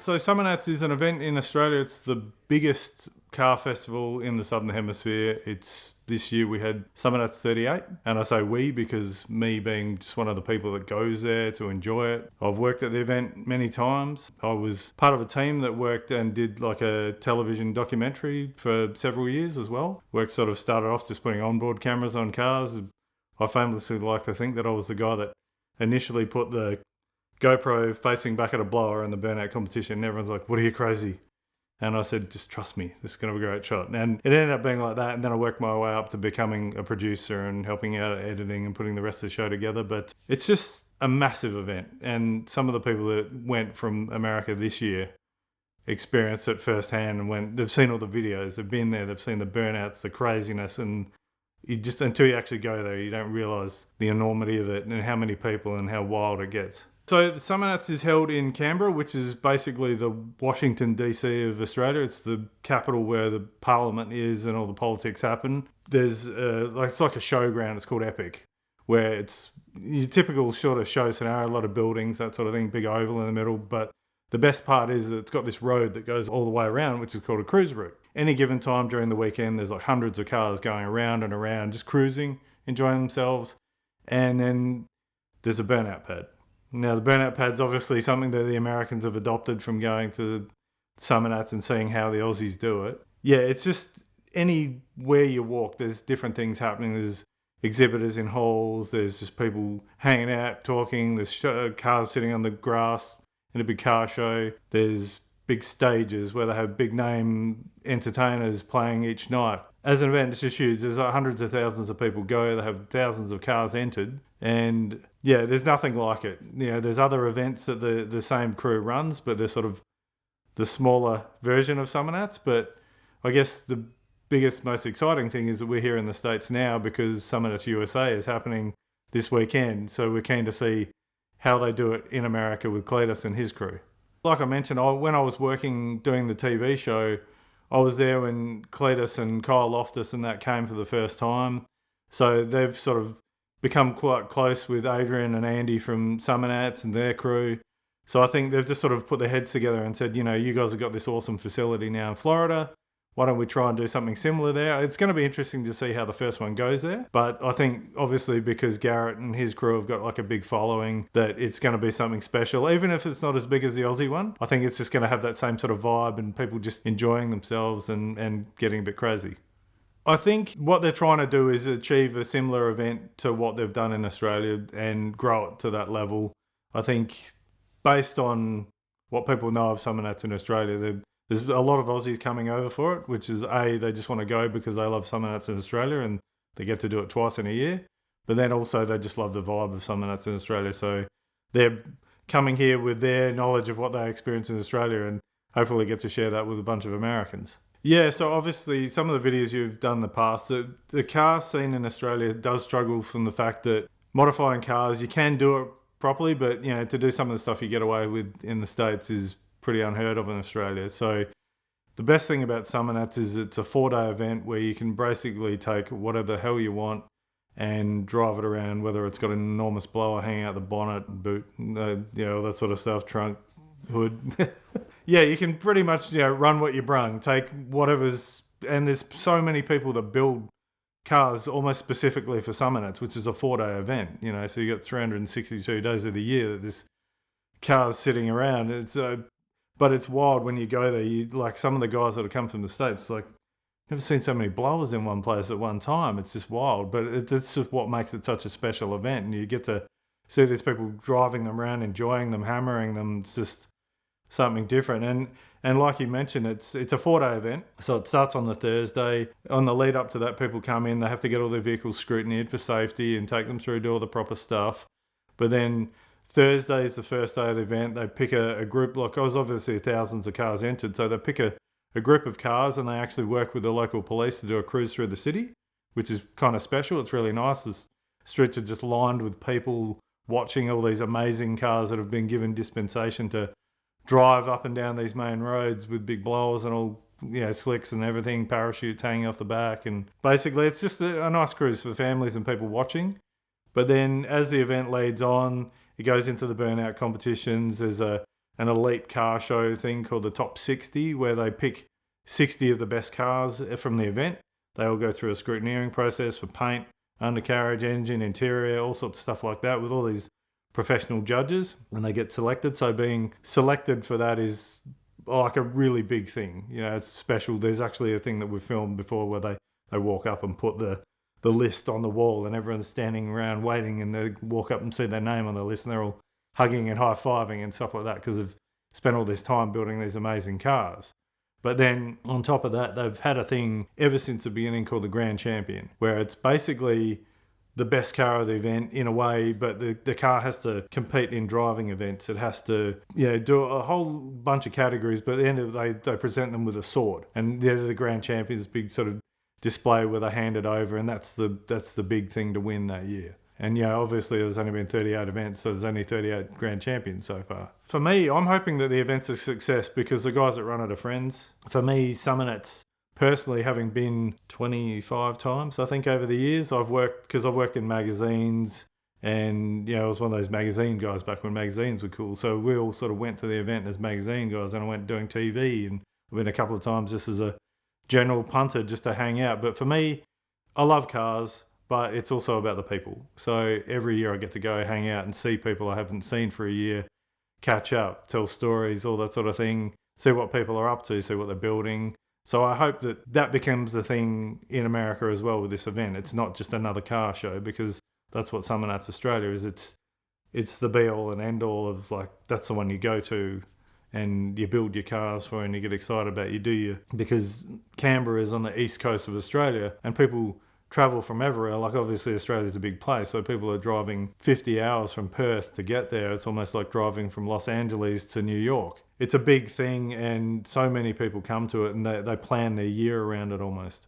So Summernats is an event in Australia. It's the biggest car festival in the Southern Hemisphere. This year we had Summernats 38, and I say we because me being just one of the people that goes there to enjoy it. I've worked at the event many times. I was part of a team that worked and did like a television documentary for several years as well. Sort of started off just putting onboard cameras on cars. I famously like to think that I was the guy that initially put the GoPro facing back at a blower in the burnout competition, and everyone's like, "What are you, crazy?" And I said, "Just trust me, this is going to be a great shot." And it ended up being like that, and then I worked my way up to becoming a producer and helping out editing and putting the rest of the show together. But it's just a massive event, and some of the people that went from America this year experienced it firsthand, and they've seen all the videos, they've been there, they've seen the burnouts, the craziness, and until you actually go there, you don't realise the enormity of it and how many people and how wild it gets. So the Summernats is held in Canberra, which is basically the Washington DC of Australia. It's the capital where the Parliament is and all the politics happen. There's it's like a showground. It's called Epic, where it's your typical sort of show scenario, a lot of buildings, that sort of thing, big oval in the middle. But the best part is it's got this road that goes all the way around, which is called a cruise route. Any given time during the weekend, there's like hundreds of cars going around and around, just cruising, enjoying themselves. And then there's a burnout pad. Now, the burnout pad's obviously something that the Americans have adopted from going to Summernats and seeing how the Aussies do it. Yeah, it's just anywhere you walk, there's different things happening. There's exhibitors in halls, there's just people hanging out, talking, there's cars sitting on the grass in a big car show. There's big stages where they have big name entertainers playing each night. As an event, it's just huge. There's hundreds of thousands of people go. They have thousands of cars entered. And yeah, there's nothing like it. You know, there's other events that the same crew runs, but they're sort of the smaller version of Summernats. But I guess the biggest, most exciting thing is that we're here in the States now because Summernats USA is happening this weekend. So we're keen to see how they do it in America with Cletus and his crew. Like I mentioned, when I was working doing the TV show, I was there when Cletus and Kyle Loftus and that came for the first time. So they've sort of become quite close with Adrian and Andy from Summernats and their crew. So I think they've just sort of put their heads together and said, you know, you guys have got this awesome facility now in Florida. Why don't we try and do something similar there? It's going to be interesting to see how the first one goes there. But I think obviously because Garrett and his crew have got like a big following, that it's going to be something special. Even if it's not as big as the Aussie one, I think it's just going to have that same sort of vibe and people just enjoying themselves and getting a bit crazy. I think what they're trying to do is achieve a similar event to what they've done in Australia and grow it to that level. I think based on what people know of Summernats in Australia, there's a lot of Aussies coming over for it, which is they just want to go because they love Summernats in Australia and they get to do it twice in a year. But then also they just love the vibe of Summernats in Australia. So they're coming here with their knowledge of what they experience in Australia and hopefully get to share that with a bunch of Americans. Yeah, so obviously some of the videos you've done in the past, the car scene in Australia does struggle from the fact that modifying cars, you can do it properly, but you know, to do some of the stuff you get away with in the States is pretty unheard of in Australia. So the best thing about Summernats is it's a 4-day event where you can basically take whatever the hell you want and drive it around, whether it's got an enormous blower hanging out the bonnet, boot, all that sort of stuff, trunk, hood. Yeah, you can pretty much run what you brung, take whatever's, and there's so many people that build cars almost specifically for Summernats, which is a 4-day event, so you got 362 days of the year that this car's sitting around. But it's wild when you go there. You like some of the guys that have come from the States, like, never seen so many blowers in one place at one time. It's just wild. But it's just what makes it such a special event. And you get to see these people driving them around, enjoying them, hammering them. It's just something different. And like you mentioned, it's a 4-day event. So it starts on the Thursday. On the lead up to that, people come in. They have to get all their vehicles scrutineered for safety and take them through, do all the proper stuff. But then Thursday is the first day of the event. They pick a group, like, there's obviously thousands of cars entered, so they pick a group of cars and they actually work with the local police to do a cruise through the city, which is kind of special. It's really nice. The streets are just lined with people watching all these amazing cars that have been given dispensation to drive up and down these main roads with big blowers and all, slicks and everything, parachutes hanging off the back. And basically it's just a nice cruise for families and people watching. But then as the event leads on, it goes into the burnout competitions. There's a an elite car show thing called the Top 60, where they pick 60 of the best cars from the event. They all go through a scrutineering process for paint, undercarriage, engine, interior, all sorts of stuff like that with all these professional judges, and they get selected. So being selected for that is like a really big thing. You know, it's special. There's actually a thing that we've filmed before where they walk up and put the list on the wall, and everyone's standing around waiting, and they walk up and see their name on the list, and they're all hugging and high-fiving and stuff like that because they've spent all this time building these amazing cars. But then on top of that, they've had a thing ever since the beginning called the Grand Champion, where it's basically the best car of the event in a way, but the car has to compete in driving events. It has to, you know, do a whole bunch of categories, but at the end of the day, they present them with a sword. And they're the Grand Champion's big sort of display where they hand it over, and that's the big thing to win that year. And, you know, obviously there's only been 38 events, so there's only 38 Grand Champions so far. For me, I'm hoping that the event's a success because the guys that run it are friends. For me, Summernats, personally, having been 25 times, I think, over the years, I've worked in magazines, and, you know, I was one of those magazine guys back when magazines were cool. So we all sort of went to the event as magazine guys, and I went doing TV, and I've been a couple of times just as a general punter just to hang out. But for me, I love cars, but it's also about the people. So every year I get to go hang out and see people I haven't seen for a year, catch up, tell stories, all that sort of thing, see what people are up to, see what they're building. So I hope that becomes the thing in America as well with this event. It's not just another car show, because that's what Summernats Australia is. It's the be all and end all of, like, that's the one you go to and you build your cars for and you get excited about. Because Canberra is on the east coast of Australia and people travel from everywhere. Like, obviously Australia's a big place, so people are driving 50 hours from Perth to get there. It's almost like driving from Los Angeles to New York. It's a big thing, and so many people come to it, and they plan their year around it almost.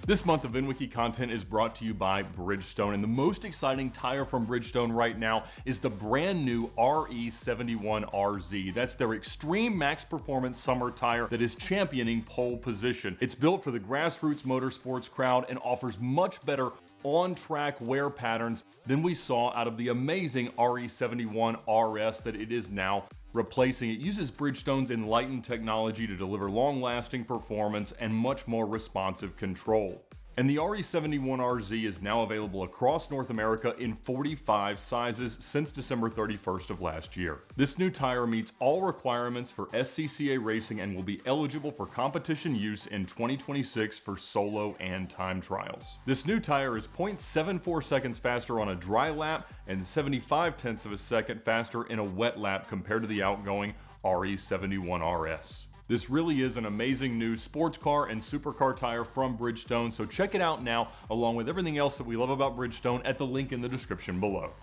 This month of VINwiki content is brought to you by Bridgestone, and the most exciting tire from Bridgestone right now is the brand new RE71RZ. That's their extreme max performance summer tire that is championing pole position. It's built for the grassroots motorsports crowd and offers much better on-track wear patterns than we saw out of the amazing RE71RS that it is now replacing. It uses Bridgestone's enlightened technology to deliver long-lasting performance and much more responsive control. And the RE71RZ is now available across North America in 45 sizes since December 31st of last year. This new tire meets all requirements for SCCA racing and will be eligible for competition use in 2026 for solo and time trials. This new tire is 0.74 seconds faster on a dry lap and 0.75 of a second faster in a wet lap compared to the outgoing RE71RS. This really is an amazing new sports car and supercar tire from Bridgestone, so check it out now, along with everything else that we love about Bridgestone, at the link in the description below.